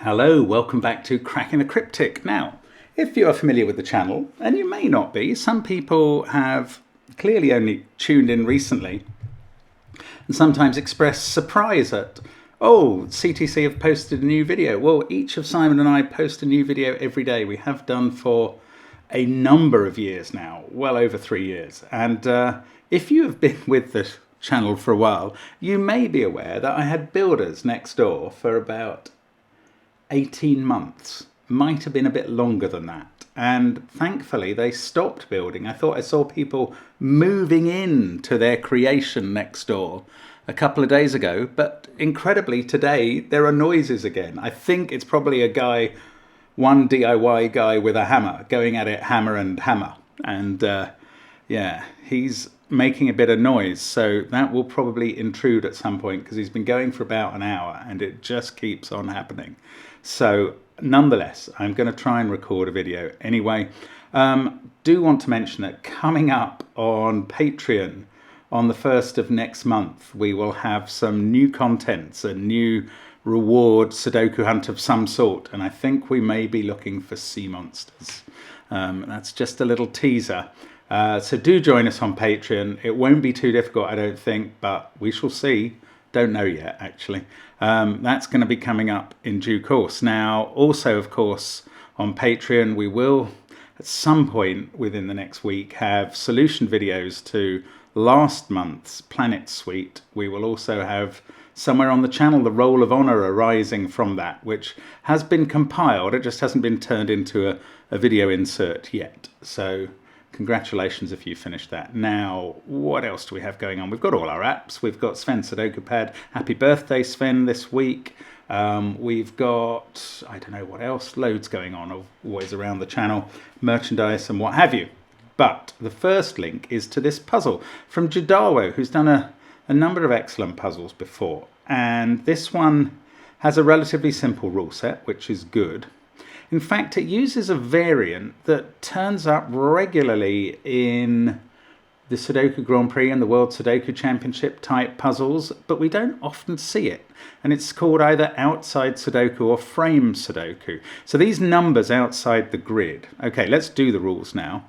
Hello, welcome back to Cracking the Cryptic. Now, if you are familiar with the channel, and you may not be, some people have clearly only tuned in recently and sometimes express surprise at, oh, CTC have posted a new video. Well, each of Simon and I post a new video every day. We have done for a number of years now, well over 3 years. And if you have been with the channel for a while, you may be aware that I had builders next door for about 18 months, might have been a bit longer than that. And thankfully they stopped building. I thought I saw people moving in to their creation next door a couple of days ago, but incredibly today there are noises again. I think it's probably a guy, one DIY guy with a hammer, going at it hammer and hammer. And yeah, he's making a bit of noise, so that will probably intrude at some point because he's been going for about an hour and it just keeps on happening. So nonetheless, I'm going to try and record a video anyway. Do want to mention that coming up on Patreon on the 1st of next month, we will have some new contents, a new reward Sudoku hunt of some sort, and I think we may be looking for sea monsters. That's just a little teaser. So do join us on Patreon. It won't be too difficult, I don't think, but we shall see. Don't know yet, actually. That's going to be coming up in due course. Now, also, of course, on Patreon, we will, at some point within the next week, have solution videos to last month's Planet Suite. We will also have somewhere on the channel the Roll of Honour arising from that, which has been compiled. It just hasn't been turned into a video insert yet. So congratulations if you finished that. Now, what else do we have going on? We've got all our apps. We've got Sven SUDOKU PAD. Happy birthday, Sven, this week. We've got, I don't know what else, loads going on, always around the channel, merchandise and what have you. But the first link is to this puzzle from Jadawo, who's done a number of excellent puzzles before. And this one has a relatively simple rule set, which is good. In fact, it uses a variant that turns up regularly in the Sudoku Grand Prix and the World Sudoku Championship type puzzles, but we don't often see it. And it's called either outside Sudoku or frame Sudoku. So these numbers outside the grid. Okay, let's do the rules now.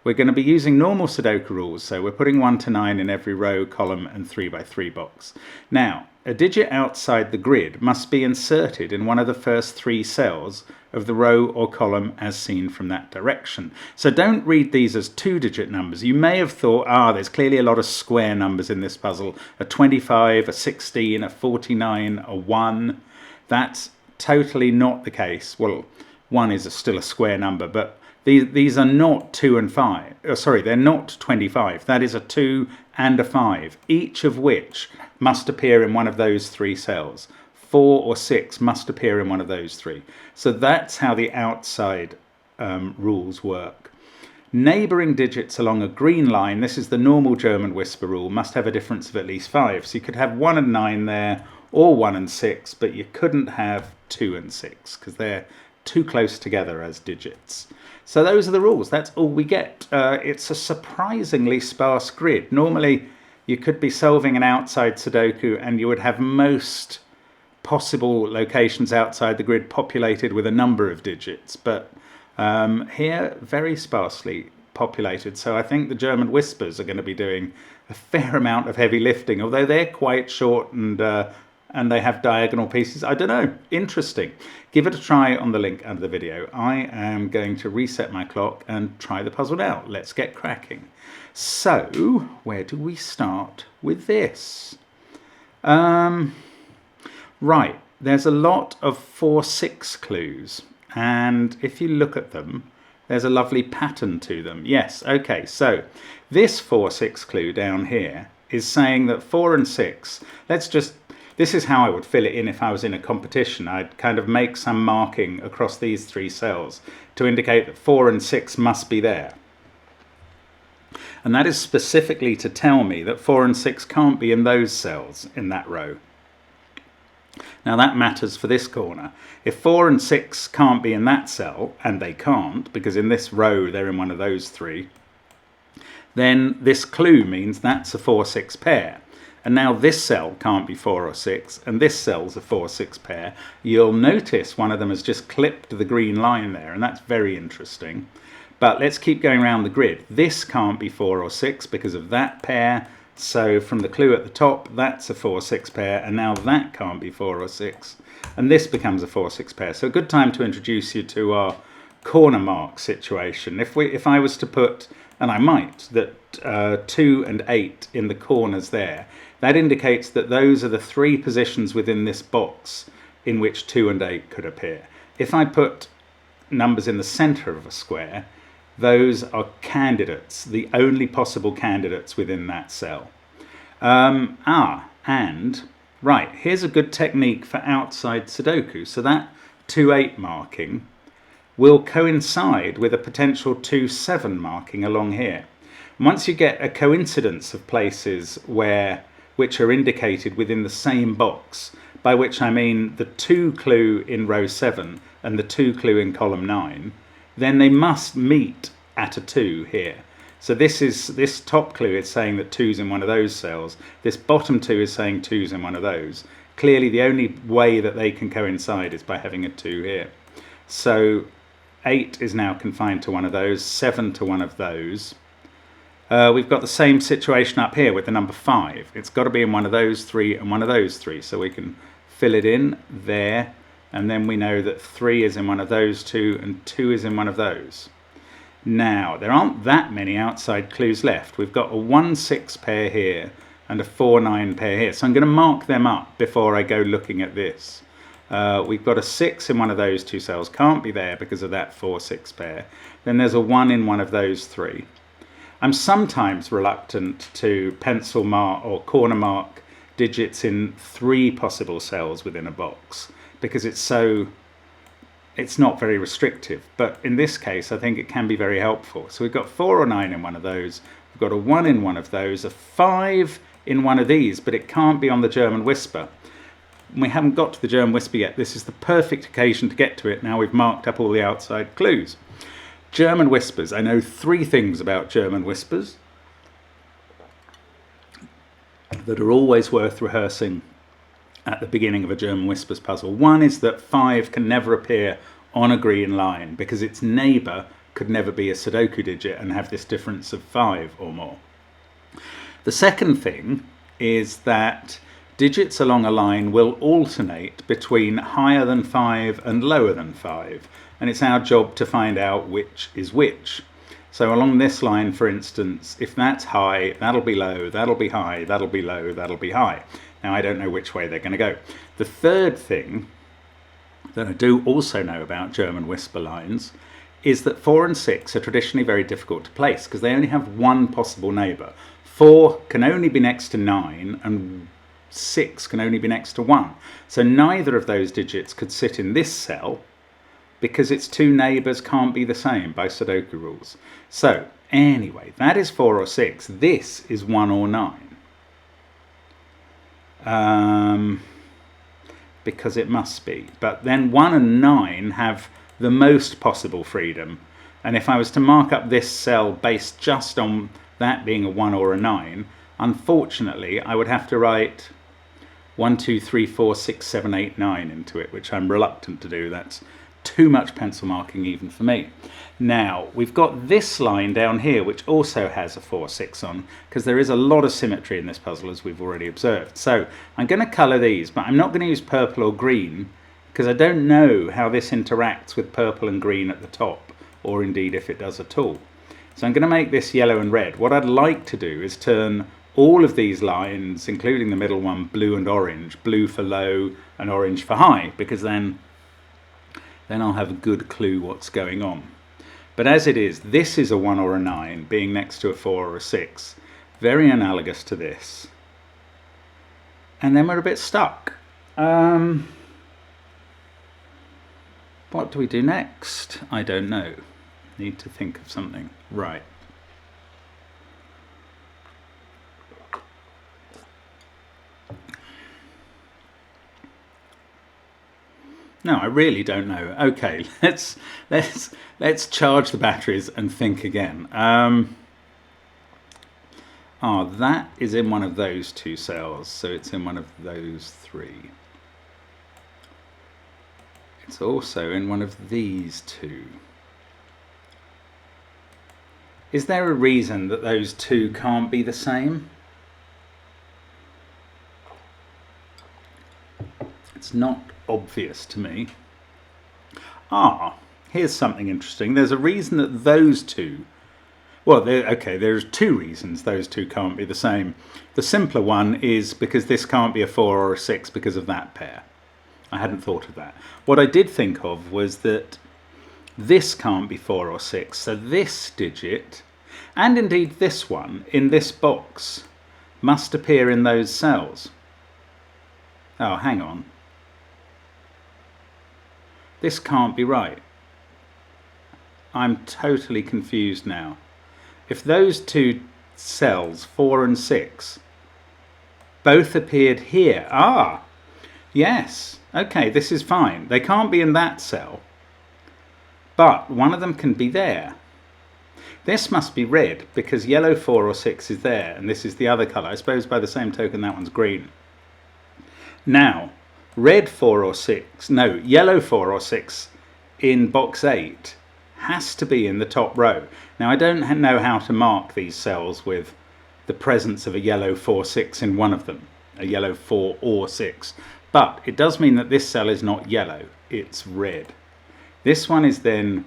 We're going to be using normal Sudoku rules, so we're putting 1 to 9 in every row, column and 3 by 3 box. Now, a digit outside the grid must be inserted in one of the first 3 cells of the row or column as seen from that direction. So don't read these as 2-digit numbers. You may have thought, there's clearly a lot of square numbers in this puzzle. A 25, a 16, a 49, a 1. That's totally not the case. Well, 1 is still a square number, but these are not 2 and 5. Sorry, they're not 25. That is a 2 and a 5, each of which must appear in one of those 3 cells. 4 or 6 must appear in one of those 3. So that's how the outside rules work. Neighbouring digits along a green line, this is the normal German whisper rule, must have a difference of at least 5. So you could have 1 and 9 there, or 1 and 6, but you couldn't have 2 and 6 because they're too close together as digits. So those are the rules. That's all we get. It's a surprisingly sparse grid. Normally you could be solving an outside Sudoku and you would have most possible locations outside the grid populated with a number of digits, but here very sparsely populated. So I think the German whispers are going to be doing a fair amount of heavy lifting, although they're quite short and they have diagonal pieces. I don't know. Interesting. Give it a try on the link under the video. I am going to reset my clock and try the puzzle now. Let's get cracking. So, where do we start with this? Right, there's a lot of 4-6 clues, and if you look at them, there's a lovely pattern to them. Yes, okay, so this 4-6 clue down here is saying that 4 and 6, this is how I would fill it in if I was in a competition. I'd kind of make some marking across these 3 cells to indicate that 4 and 6 must be there. And that is specifically to tell me that 4 and 6 can't be in those cells in that row. Now that matters for this corner. If 4 and 6 can't be in that cell, and they can't, because in this row they're in one of those 3, then this clue means that's a 4-6 pair. and now this cell can't be 4 or 6, and this cell's a 4-6 pair, you'll notice one of them has just clipped the green line there, and that's very interesting. But let's keep going around the grid. This can't be 4 or 6 because of that pair, so from the clue at the top, that's a 4-6 pair, and now that can't be 4 or 6, and this becomes a 4-6 pair. So a good time to introduce you to our corner mark situation. If I was to put, and I might, that 2 and 8 in the corners there, that indicates that those are the 3 positions within this box in which 2 and 8 could appear. If I put numbers in the center of a square, those are candidates, the only possible candidates within that cell. And right, here's a good technique for outside Sudoku. So that 2-8 marking will coincide with a potential 2-7 marking along here. Once you get a coincidence of places which are indicated within the same box, by which I mean the 2 clue in row 7 and the 2 clue in column 9, then they must meet at a 2 here. So this top clue is saying that 2's in one of those cells. This bottom 2 is saying 2's in one of those. Clearly the only way that they can coincide is by having a 2 here. So 8 is now confined to one of those, 7 to one of those. We've got the same situation up here with the number 5. It's got to be in one of those 3 and one of those 3. So we can fill it in there, and then we know that 3 is in one of those 2 and 2 is in one of those. Now, there aren't that many outside clues left. We've got a 1-6 pair here and a 4-9 pair here. So I'm going to mark them up before I go looking at this. We've got a 6 in one of those 2 cells. Can't be there because of that 4-6 pair. Then there's a 1 in one of those 3. I'm sometimes reluctant to pencil mark or corner mark digits in 3 possible cells within a box because it's not very restrictive, but in this case I think it can be very helpful. So we've got 4 or 9 in one of those, we've got a 1 in one of those, a 5 in one of these, but it can't be on the German Whisper. We haven't got to the German Whisper yet. This is the perfect occasion to get to it. Now we've marked up all the outside clues. German Whispers. I know 3 things about German Whispers that are always worth rehearsing at the beginning of a German Whispers puzzle. One is that 5 can never appear on a green line because its neighbour could never be a Sudoku digit and have this difference of 5 or more. The second thing is that digits along a line will alternate between higher than 5 and lower than 5, and it's our job to find out which is which. So along this line, for instance, if that's high, that'll be low, that'll be high, that'll be low, that'll be high. Now I don't know which way they're going to go. The third thing that I do also know about German Whisper lines is that 4 and 6 are traditionally very difficult to place because they only have one possible neighbour. 4 can only be next to 9 and 6 can only be next to 1. So neither of those digits could sit in this cell because its 2 neighbours can't be the same by Sudoku rules. So anyway, that is 4 or 6. This is 1 or 9. Because it must be. But then 1 and 9 have the most possible freedom. And if I was to mark up this cell based just on that being a 1 or a 9, unfortunately I would have to write 1, 2, 3, 4, 6, 7, 8, 9 into it, which I'm reluctant to do. That's too much pencil marking even for me. Now we've got this line down here which also has a 4, 6 on, because there is a lot of symmetry in this puzzle as we've already observed. So I'm going to colour these, but I'm not going to use purple or green because I don't know how this interacts with purple and green at the top, or indeed if it does at all. So I'm going to make this yellow and red. What I'd like to do is turn all of these lines, including the middle one, blue and orange, blue for low and orange for high, because then I'll have a good clue what's going on. But as it is, this is a 1 or a 9 being next to a 4 or a 6. Very analogous to this. And then we're a bit stuck. What do we do next? I don't know. Need to think of something. Right. No, I really don't know. Okay, let's charge the batteries and think again. Ah, that is in one of those two cells, so it's in one of those three. It's also in one of these two. Is there a reason that those two can't be the same? It's not obvious to me. Ah, here's something interesting. There's a reason that those two, well, okay, there's two reasons those two can't be the same. The simpler one is because this can't be a 4 or a 6 because of that pair. I hadn't thought of that. What I did think of was that this can't be 4 or 6, so this digit, and indeed this one, in this box, must appear in those cells. Oh, hang on. This can't be right. I'm totally confused now. If those two cells, 4 and 6, both appeared here. Ah, yes. Okay, this is fine. They can't be in that cell, but one of them can be there. This must be red because yellow 4 or 6 is there, and this is the other colour. I suppose by the same token that one's green. Now, red 4 or 6, no, yellow 4 or 6 in box 8 has to be in the top row. Now, I don't know how to mark these cells with the presence of a yellow 4, 6 in one of them, a yellow 4 or 6. But it does mean that this cell is not yellow, it's red. This one is then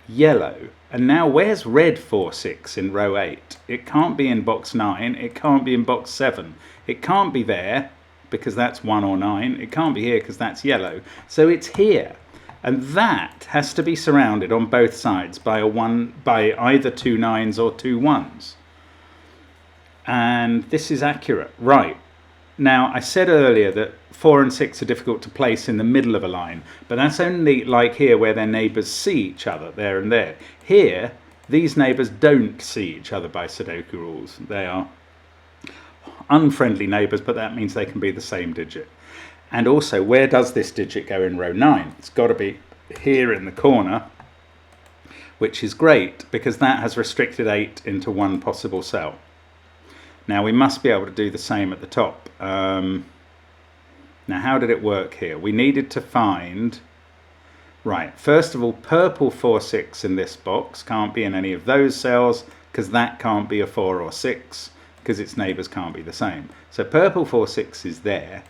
yellow. And now where's red 4, 6 in row 8? It can't be in box 9, it can't be in box 7. It can't be there because that's 1 or 9. It can't be here because that's yellow. So it's here. And that has to be surrounded on both sides by either 2 9s or 2 1s. And this is accurate. Right. Now, I said earlier that 4 and 6 are difficult to place in the middle of a line, but that's only like here where their neighbours see each other, there and there. Here, these neighbours don't see each other by Sudoku rules. They are unfriendly neighbours, but that means they can be the same digit. And also, where does this digit go in row 9? It's got to be here in the corner, which is great because that has restricted 8 into one possible cell. Now we must be able to do the same at the top. Now how did it work here? We needed to find, right, first of all, purple 4, 6 in this box can't be in any of those cells because that can't be a 4 or 6 because its neighbours can't be the same. So purple 4, 6 is there,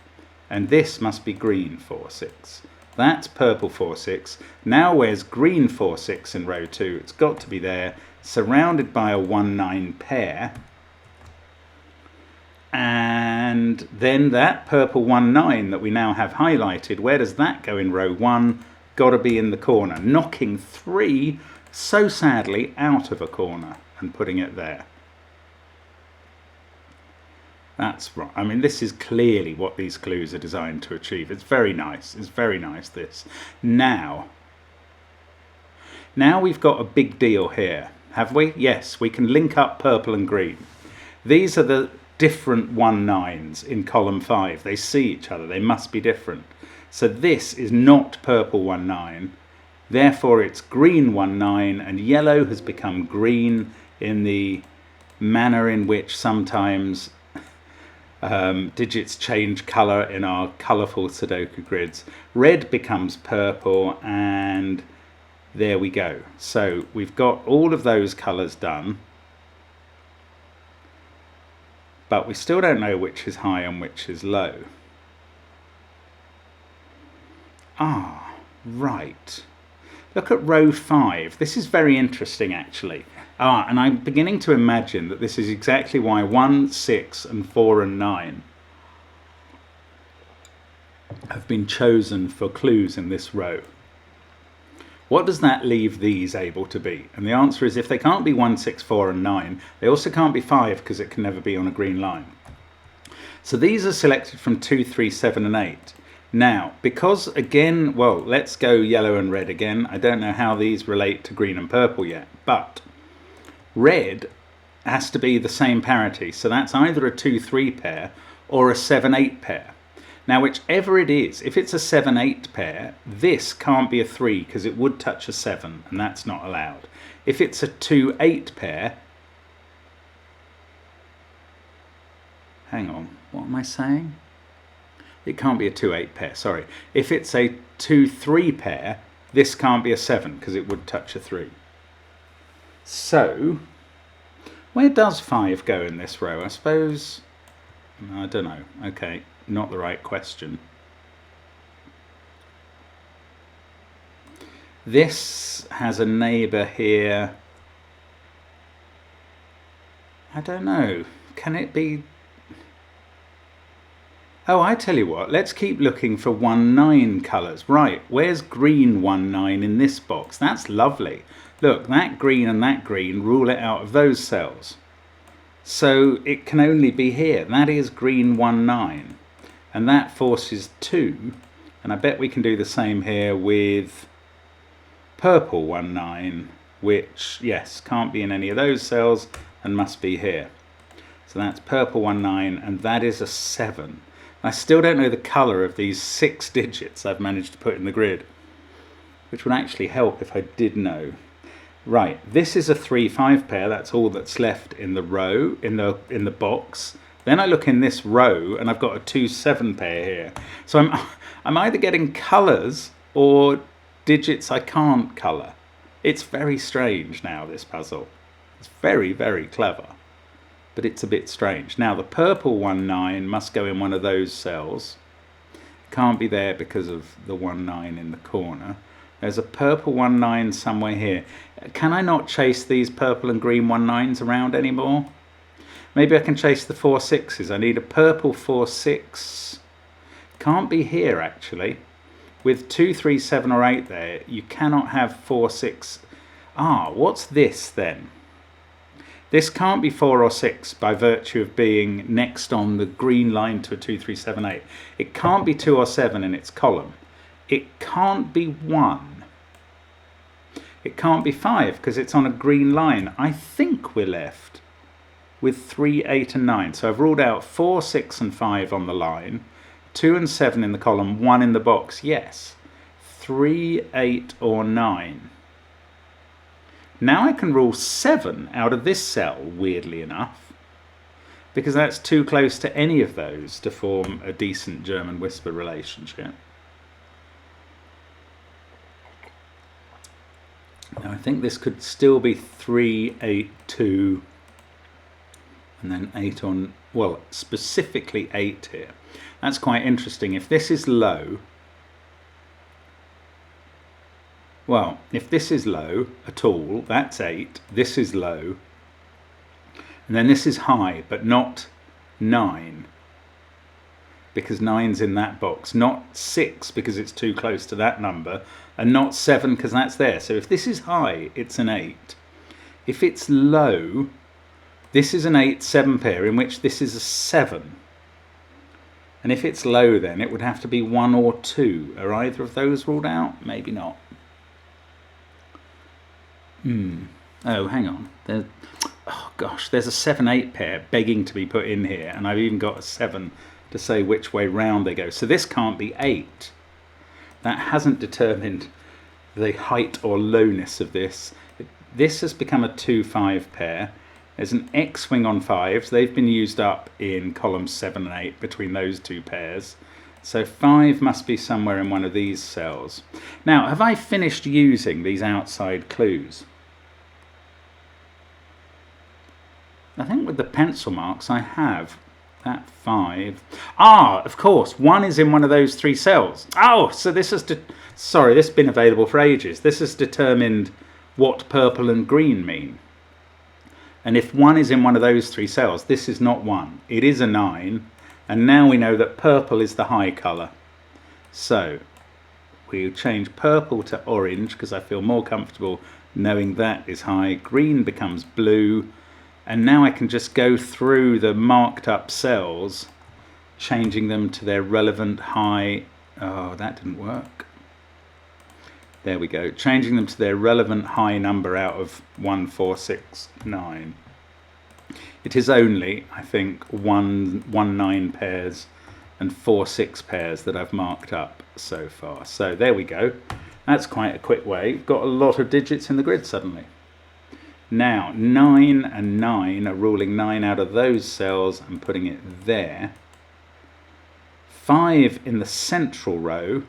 and this must be green 4, 6. That's purple 4, 6. Now where's green 4, 6 in row 2? It's got to be there, surrounded by a 1, 9 pair. And then that purple 1, 9 that we now have highlighted, where does that go in row 1? Got to be in the corner, knocking 3 so sadly out of a corner and putting it there. That's right. I mean, this is clearly what these clues are designed to achieve. It's very nice. It's very nice, this. Now we've got a big deal here, have we? Yes, we can link up purple and green. These are the different 1 9s in column 5. They see each other. They must be different. So this is not purple 1, 9. Therefore, it's green 1, 9, and yellow has become green in the manner in which sometimes digits change colour in our colourful Sudoku grids. Red becomes purple, and there we go. So we've got all of those colours done. But we still don't know which is high and which is low. Ah, right. Look at row 5. This is very interesting, actually. Ah, and I'm beginning to imagine that this is exactly why 1, 6, and 4 and 9 have been chosen for clues in this row. What does that leave these able to be? And the answer is if they can't be 1, 6, 4 and 9, they also can't be 5 because it can never be on a green line. So these are selected from 2, 3, 7 and 8. Now, because again, well, let's go yellow and red again. I don't know how these relate to green and purple yet, but red has to be the same parity. So that's either a 2, 3 pair or a 7, 8 pair. Now, whichever it is, if it's a 7, 8 pair, this can't be a 3 because it would touch a 7 and that's not allowed. If it's a 2, 8 pair, hang on, what am I saying? It can't be a 2-8 pair, sorry. If it's a 2-3 pair, this can't be a 7 because it would touch a 3. So, where does 5 go in this row? I suppose, I don't know. Okay, not the right question. This has a neighbour here. I don't know. Can it be? Oh, I tell you what, let's keep looking for 1-9 colours. Right, where's green 1-9 in this box? That's lovely. Look, that green and that green, rule it out of those cells. So it can only be here. That is green 1-9. And that forces 2. And I bet we can do the same here with purple 1-9, which, yes, can't be in any of those cells and must be here. So that's purple 1-9, and that is a 7. I still don't know the colour of these 6 digits I've managed to put in the grid, which would actually help if I did know. Right, this is a 3-5 pair, that's all that's left in the row, in the box. Then I look in this row and I've got a 2-7 pair here. So I'm either getting colours or digits I can't colour. It's very strange now, this puzzle. It's very, very clever, but it's a bit strange. Now the purple 1-9 must go in one of those cells. Can't be there because of the 1-9 in the corner. There's a purple 1-9 somewhere here. Can I not chase these purple and green 1-9s around anymore? Maybe I can chase the 4-6s. I need a purple 4-6. Can't be here actually. With 2, 3, 7 or 8 there, you cannot have 4, 6. Ah, what's this then? This can't be 4 or 6 by virtue of being next on the green line to a 2, 3, 7, 8. It can't be 2 or 7 in its column. It can't be 1. It can't be 5 because it's on a green line. I think we're left with 3, 8 and 9. So I've ruled out 4, 6 and 5 on the line. 2 and 7 in the column, 1 in the box, yes. 3, 8 or 9. Now I can rule 7 out of this cell, weirdly enough, because that's too close to any of those to form a decent German whisper relationship. Now I think this could still be 3, 8, 2, and then 8 on, well, specifically 8 here. That's quite interesting. If this is low, well, if this is low at all, that's 8. This is low. And then this is high, but not 9. Because 9's in that box. Not 6, because it's too close to that number. And not 7, because that's there. So if this is high, it's an 8. If it's low, this is an 8-7 pair, in which this is a 7. And if it's low, then it would have to be 1 or 2. Are either of those ruled out? Maybe not. Oh, hang on. Oh gosh, there's a 7-8 pair begging to be put in here, and I've even got a 7 to say which way round they go. So this can't be 8. That hasn't determined the height or lowness of this. This has become a 2-5 pair. There's an X-wing on 5s. They've been used up in columns 7 and 8 between those two pairs. So 5 must be somewhere in one of these cells. Now, have I finished using these outside clues? I think with the pencil marks I have. That 5. Ah, of course, 1 is in one of those 3 cells. Oh, so this has sorry, this has been available for ages. This has determined what purple and green mean. And if 1 is in one of those 3 cells, this is not 1. It is a 9. And now we know that purple is the high colour. So we'll change purple to orange because I feel more comfortable knowing that is high. Green becomes blue. And now I can just go through the marked up cells, changing them to their relevant high. Oh, that didn't work. There we go. Changing them to their relevant high number out of 1, 4, 6, 9. It is only, I think, 1, 9 pairs and 4, 6 pairs that I've marked up so far. So there we go. That's quite a quick way. We've got a lot of digits in the grid suddenly. Now 9 and 9 are ruling 9 out of those cells and putting it there. 5 in the central row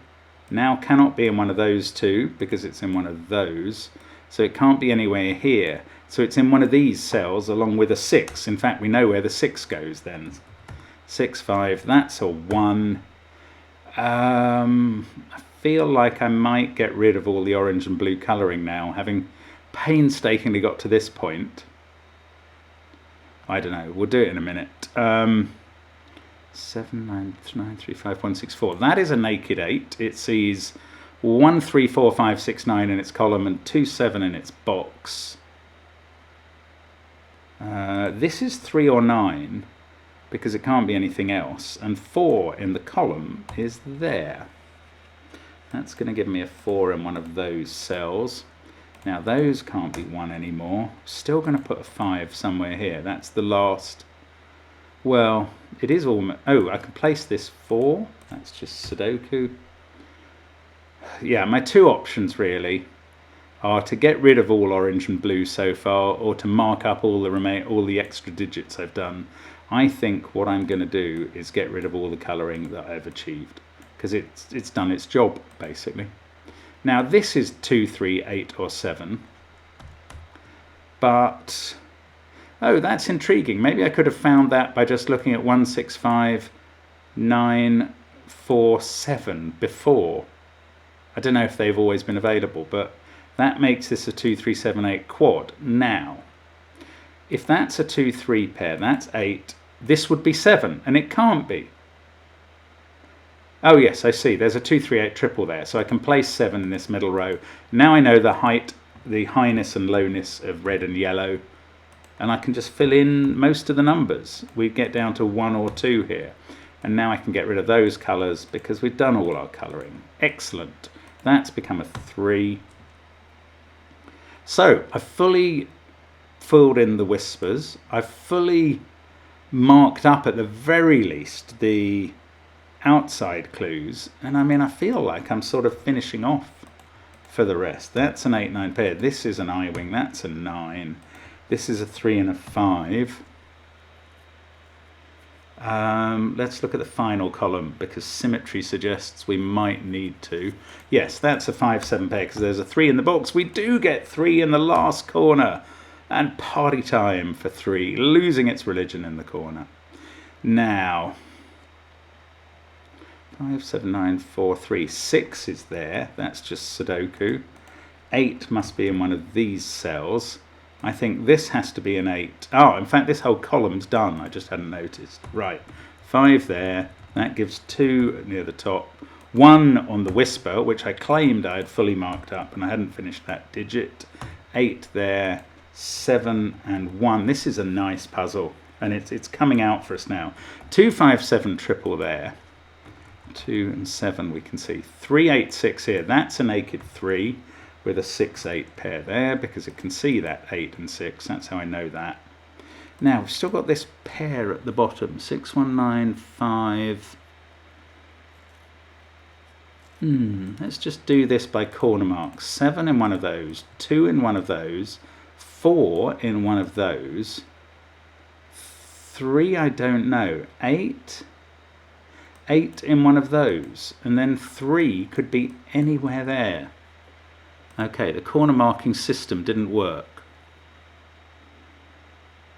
now cannot be in one of those two because it's in one of those, so it can't be anywhere here, so it's in one of these cells along with a 6. In fact, we know where the 6 goes then. 6, 5, that's a 1. I feel like I might get rid of all the orange and blue colouring now, having painstakingly got to this point. I don't know, we'll do it in a minute. 7, 9, 3, 5, 1, 6, 4. That is a naked 8. It sees 1, 3, 4, 5, 6, 9 in its column and 2, 7 in its box. This is 3 or 9 because it can't be anything else, and 4 in the column is there. That's going to give me a 4 in one of those cells. Now those can't be 1 anymore. Still going to put a 5 somewhere here. That's the last. Well, it is almost. Oh, I can place this 4. That's just Sudoku. Yeah, my two options really are to get rid of all orange and blue so far, or to mark up all the extra digits I've done. I think what I'm going to do is get rid of all the colouring that I've achieved, because it's done its job basically. Now this is 2, 3, 8 or 7, but oh, that's intriguing. Maybe I could have found that by just looking at 1, 6, 5, 9, 4, 7 before. I don't know if they've always been available, but that makes this a 2, 3, 7, 8 quad. Now, if that's a 2, 3 pair, that's 8. This would be 7, and it can't be. Oh yes, I see. There's a 2, 3, 8 triple there, so I can place 7 in this middle row. Now I know the height, the highness and lowness of red and yellow, and I can just fill in most of the numbers. We get down to 1 or 2 here, and now I can get rid of those colours because we've done all our colouring. Excellent. That's become a 3. So I've fully filled in the whispers. I've fully marked up at the very least the outside clues, and I mean I feel like I'm sort of finishing off for the rest. That's an 8, 9 pair. This is an I-wing. That's a 9. This is a 3 and a 5. Let's look at the final column because symmetry suggests we might need to. Yes, that's a 5, 7 pair because there's a 3 in the box. We do get 3 in the last corner, and party time for 3, losing its religion in the corner. Now 5, 7, 9, 4, 3, 6 is there. That's just Sudoku. 8 must be in one of these cells. I think this has to be an 8. Oh, in fact, this whole column's done. I just hadn't noticed. Right, 5 there. That gives 2 near the top. 1 on the whisper, which I claimed I had fully marked up, and I hadn't finished that digit. 8 there. 7 and 1. This is a nice puzzle, and it's coming out for us now. 2, 5, 7 triple there. 2 and 7 we can see. 3, 8, 6 here. That's a naked 3. With a 6, 8 pair there because it can see that 8 and 6. That's how I know that. Now we've still got this pair at the bottom. 6, 1, 9, 5. Let's just do this by corner marks. 7 in one of those, 2 in one of those, 4 in one of those, 3 I don't know, 8 in one of those, and then 3 could be anywhere there. Okay, the corner marking system didn't work.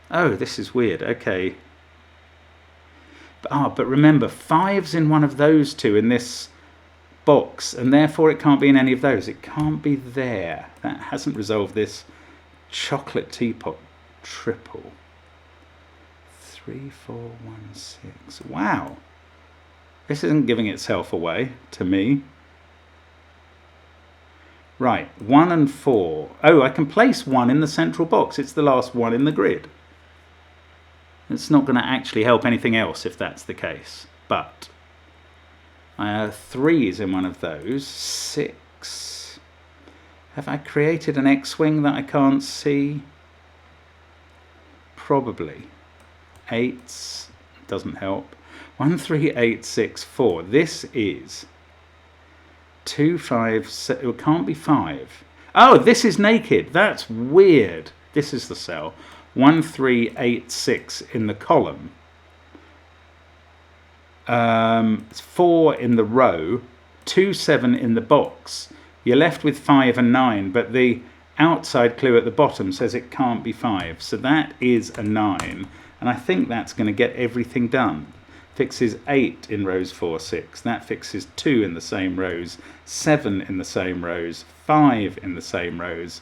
Oh, this is weird. Okay. But remember, 5's in one of those two in this box, and therefore it can't be in any of those. It can't be there. That hasn't resolved this chocolate teapot triple. 3, 4, 1, 6. Wow. This isn't giving itself away to me. Right, 1 and 4. Oh, I can place 1 in the central box. It's the last one in the grid. It's not going to actually help anything else if that's the case. But 3 is in one of those. 6. Have I created an X-wing that I can't see? Probably. 8 doesn't help. 1, 3, 8, 6, 4. This is 2, 5, 7. It can't be 5. Oh, this is naked. That's weird. this is the cell, 1386 in the column, 4 in the row, 27 in the box. You're left with 5 and 9, but the outside clue at the bottom says it can't be 5. So that is a 9, and I think that's going to get everything done. Fixes 8 in rows 4, 6. That fixes 2 in the same rows, 7 in the same rows, 5 in the same rows.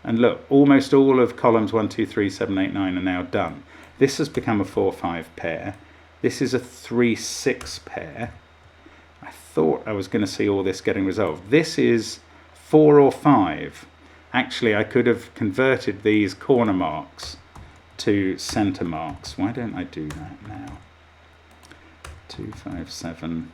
And look, almost all of columns 1, 2, 3, 7, 8, 9 are now done. This has become a 4, 5 pair. This is a 3, 6 pair. I thought I was going to see all this getting resolved. This is 4 or 5. Actually, I could have converted these corner marks to center marks. Why don't I do that now? 2, 5, 7,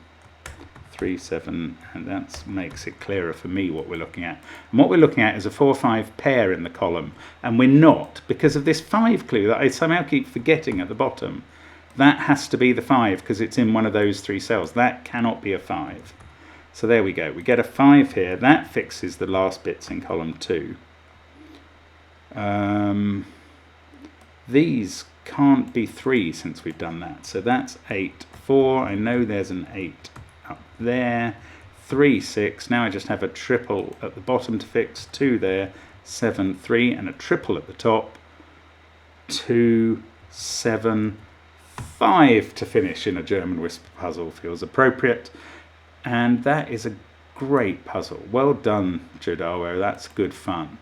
3, 7, and that makes it clearer for me what we're looking at. And what we're looking at is a 4, 5 pair in the column, and we're not, because of this 5 clue that I somehow keep forgetting at the bottom. That has to be the 5 because it's in one of those 3 cells. That cannot be a 5. So there we go. We get a 5 here. That fixes the last bits in column 2. These can't be 3 since we've done that. So that's 8, 4. I know there's an 8 up there. 3, 6. Now I just have a triple at the bottom to fix. 2 there. 7, 3. And a triple at the top. 2, 7, 5 to finish in a German whisper puzzle feels appropriate. And that is a great puzzle. Well done, Jodawo. That's good fun.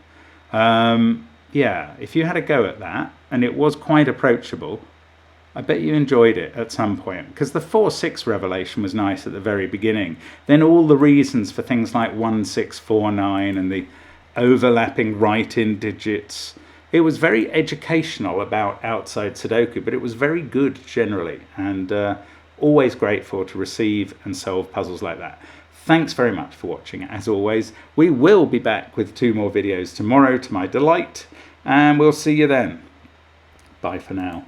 Yeah, if you had a go at that, and it was quite approachable, I bet you enjoyed it at some point, because the 4-6 revelation was nice at the very beginning. Then all the reasons for things like 1, 6, 4, 9 and the overlapping write-in digits. It was very educational about outside Sudoku, but it was very good generally, and always grateful to receive and solve puzzles like that. Thanks very much for watching. As always, we will be back with 2 more videos tomorrow to my delight, and we'll see you then. Bye for now.